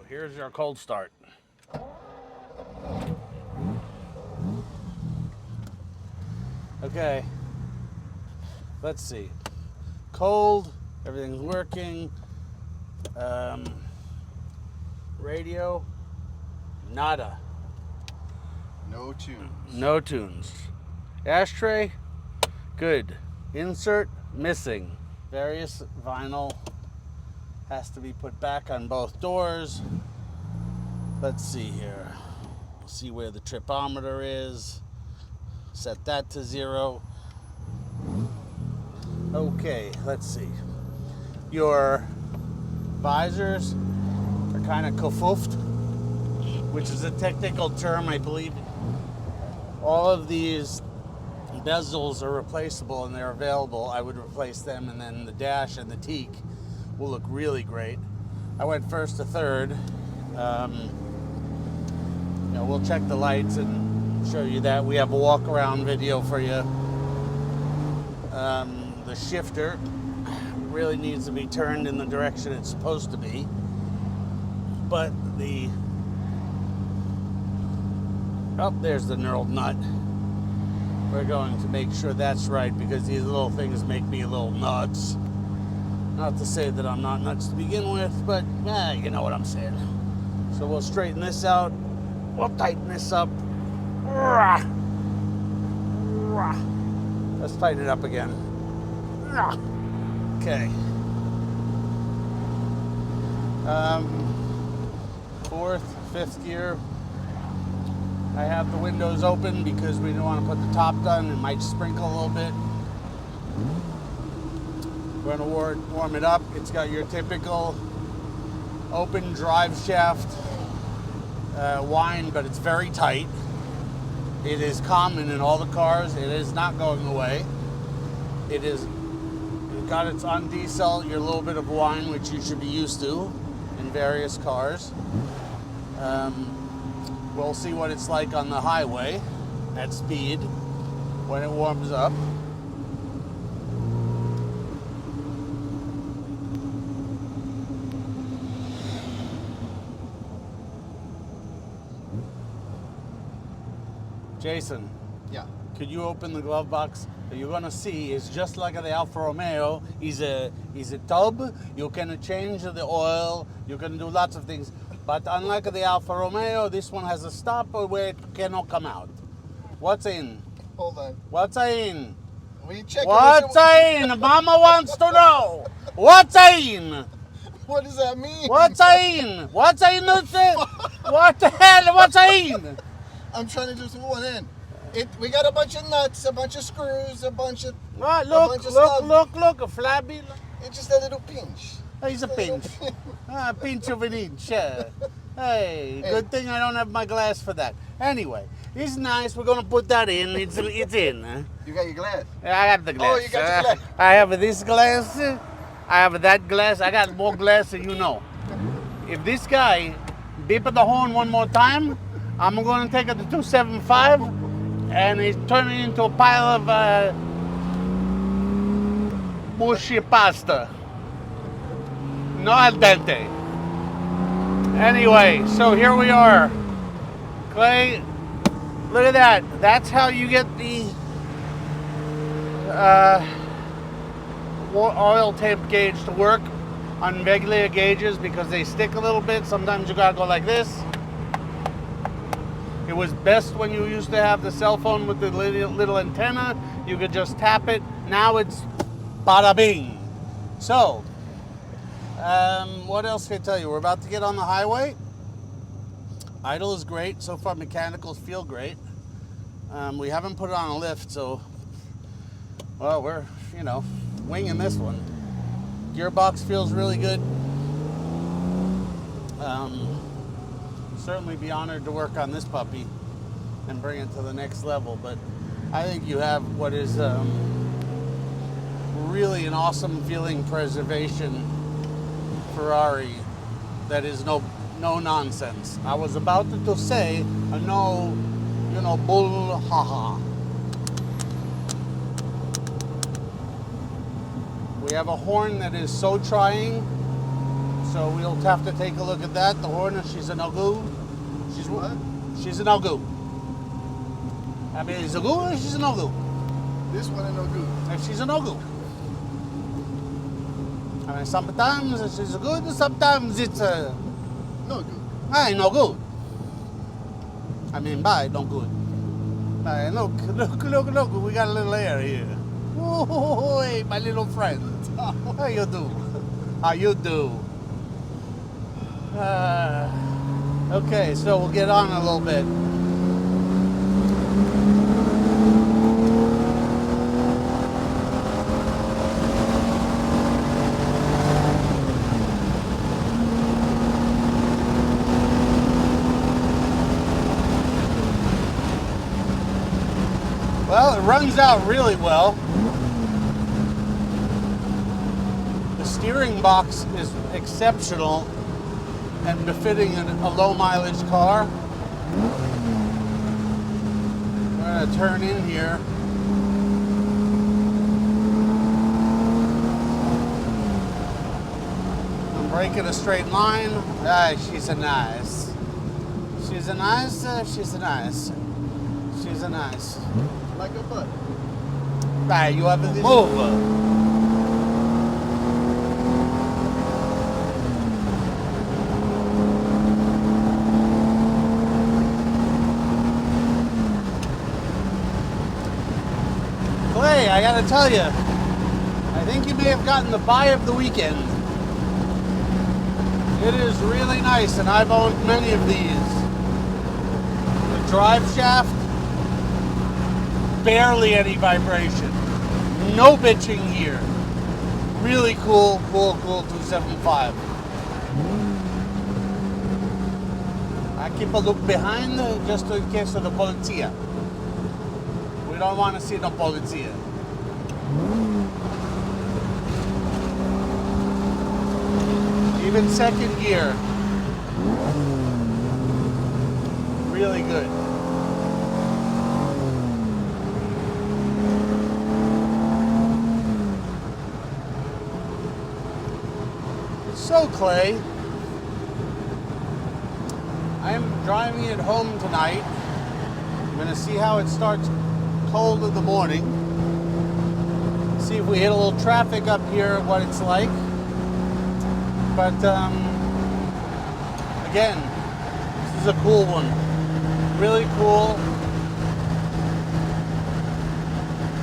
here's your cold start. Okay, let's see. Cold, everything's working. Radio, nada. No tunes. No tunes. Ashtray, good. Insert, missing. Various vinyl has to be put back on both doors. Let's see here. We'll see where the tripometer is. Set that to 0. Okay, let's see. Your visors are kind of kafoofed, which is a technical term, I believe. All of these bezels are replaceable and they're available. I would replace them, and then the dash and the teak will look really great. I went first to third. We'll check the lights and show you that. We have a walk around video for you. The shifter really needs to be turned in the direction it's supposed to be, but there's the knurled nut. We're going to make sure that's right, because these little things make me a little nuts. Not to say that I'm not nuts to begin with, but you know what I'm saying. So we'll straighten this out. We'll tighten this up. Let's tighten it up again. Okay. Fourth, fifth gear. I have the windows open because we don't want to put the top down. It might sprinkle a little bit. We're going to warm it up. It's got your typical open drive shaft whine, but it's very tight. It is common in all the cars. It is not going away. It got its on diesel, your little bit of whine, which you should be used to in various cars. We'll see what it's like on the highway at speed when it warms up. Jason. Yeah. Could you open the glove box? You're gonna see it's just like the Alfa Romeo. Is a tub. You can change the oil. You can do lots of things. But unlike the Alfa Romeo, this one has a stopper where it cannot come out. What's in? Hold on. What's in? We check. What's in? Mama wants to know. What's in? What does that mean? What's in? What's in? What the hell? What's in? I'm trying to do some one end. We got a bunch of nuts, a bunch of screws, a bunch of. Look, a flabby. It's just a little pinch. Oh, he's a pinch. A pinch of an inch. Hey, good thing I don't have my glass for that. Anyway, it's nice. We're going to put that in. It's in. Huh? You got your glass? I got the glass. Oh, you got your glass. I have this glass. I have that glass. I got more glass than you know. If this guy beep the horn one more time, I'm going to take it to 275 and he's turning into a pile of mushy pasta. No al dente. Anyway, so here we are. Clay, look at that. That's how you get the oil tape gauge to work on regular gauges, because they stick a little bit. Sometimes you gotta go like this. It was best when you used to have the cell phone with the little antenna. You could just tap it. Now it's bada bing. So, what else can I tell you? We're about to get on the highway. Idle is great. So far, mechanicals feel great. We haven't put it on a lift, so, well, we're, winging this one. Gearbox feels really good. Certainly be honored to work on this puppy and bring it to the next level, but I think you have what is really an awesome feeling preservation Ferrari that is no nonsense. I was about to say a no bull haha. We have a horn that is so trying, So we'll have to take a look at that. The Hornet, she's a no-go. She's what? She's a no-go. I mean, she's a go or she's a no-go? This one ain't no good. She's a no-go. I mean, sometimes she's good, sometimes it's No good. no good. I mean, bye, no good. Bye, look, we got a little air here. Oh, hey, my little friend. How you do? How you do? Okay, so we'll get on a little bit. Well, it runs out really well. The steering box is exceptional and befitting a low mileage car. We're going to turn in here. I'm breaking a straight line. She's a nice. She's a nice. She's a nice. She's a nice. Like a butt. Right, you have this. Move. Clay, I gotta tell you, I think you may have gotten the buy of the weekend. It is really nice, and I've owned many of these. The drive shaft, barely any vibration. No bitching here. Really cool 275. I keep a look behind just in case of the polizia. We don't want to see the polizia. Even second gear. Really good. So, Clay, I'm driving it home tonight. I'm going to see how it starts cold in the morning. See if we hit a little traffic up here, what it's like. But, again, this is a cool one. Really cool.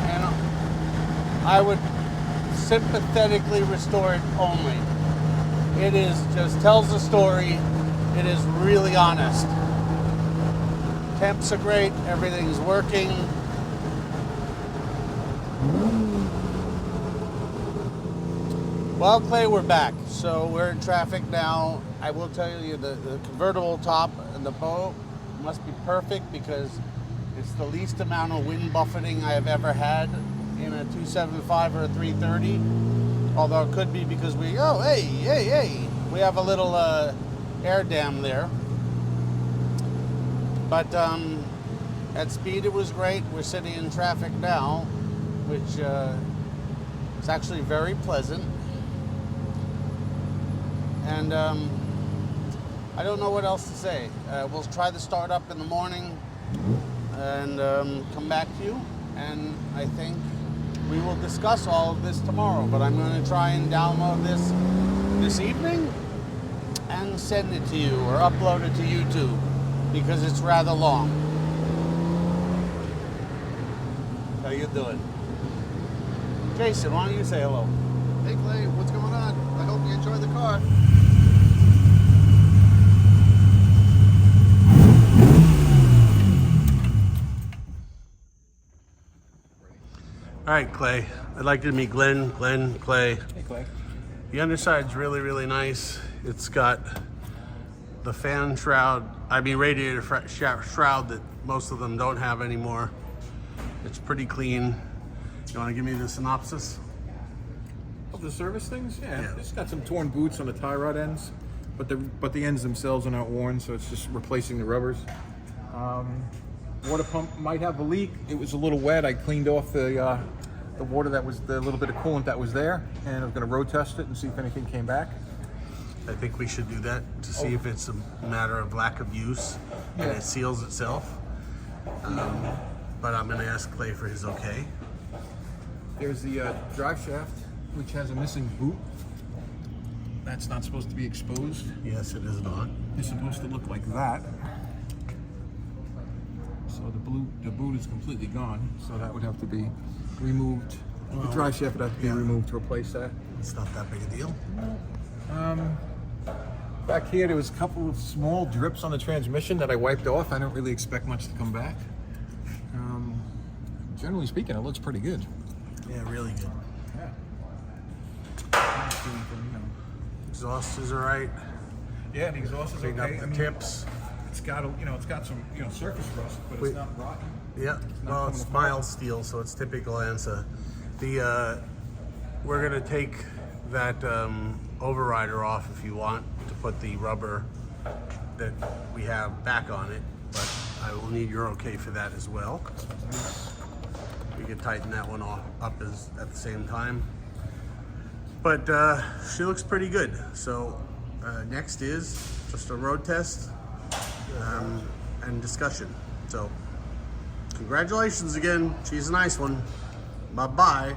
And I would sympathetically restore it only. It is just tells a story. It is really honest. Temps are great. Everything's working. Well, Clay, we're back. So we're in traffic now. I will tell you the convertible top and the bow must be perfect because it's the least amount of wind buffeting I have ever had in a 275 or a 330. Although it could be because we, we have a little air dam there. But at speed it was great. We're sitting in traffic now, which is actually very pleasant. And I don't know what else to say. We'll try the startup in the morning and come back to you. And I think we will discuss all of this tomorrow, but I'm going to try and download this evening and send it to you or upload it to YouTube because it's rather long. How you doing? Jason, why don't you say hello? Hey Clay, what's going on? I hope you enjoy the car. All right, Clay. I'd like to meet Glenn, Clay. Hey, Clay. The underside's really, really nice. It's got the fan shroud, radiator shroud that most of them don't have anymore. It's pretty clean. You want to give me the synopsis? Of the service things? Yeah. Yeah. It's got some torn boots on the tie rod ends, but the ends themselves are not worn, so it's just replacing the rubbers. Water pump might have a leak. It was a little wet. I cleaned off the water that was the little bit of coolant that was there, and I was going to road test it and see if anything came back. I think we should do that to see if it's a matter of lack of use and Yeah. it seals itself. But I'm gonna ask Clay for his okay. There's the drive shaft, which has a missing boot. That's not supposed to be exposed. Yes, it is not. It's supposed to look like that. So the boot is completely gone. So that would have to be removed. The drive shaft would have to be removed to replace that. It's not that big a deal. Back here, there was a couple of small drips on the transmission that I wiped off. I don't really expect much to come back. Generally speaking, it looks pretty good. Yeah, really good. Yeah. Exhaust is all right. Yeah, the exhaust is Cleaned up okay. the tips. It's got it's got some surface rust, but Wait. it's not rotten. Yeah, well, it's mild steel, so it's typical ANSA. We're gonna take that overrider off if you want to put the rubber that we have back on it, but I will need your okay for that as well. We could tighten that one off up at the same time. But she looks pretty good. So next is just a road test and discussion. So congratulations again. She's a nice one. Bye-bye.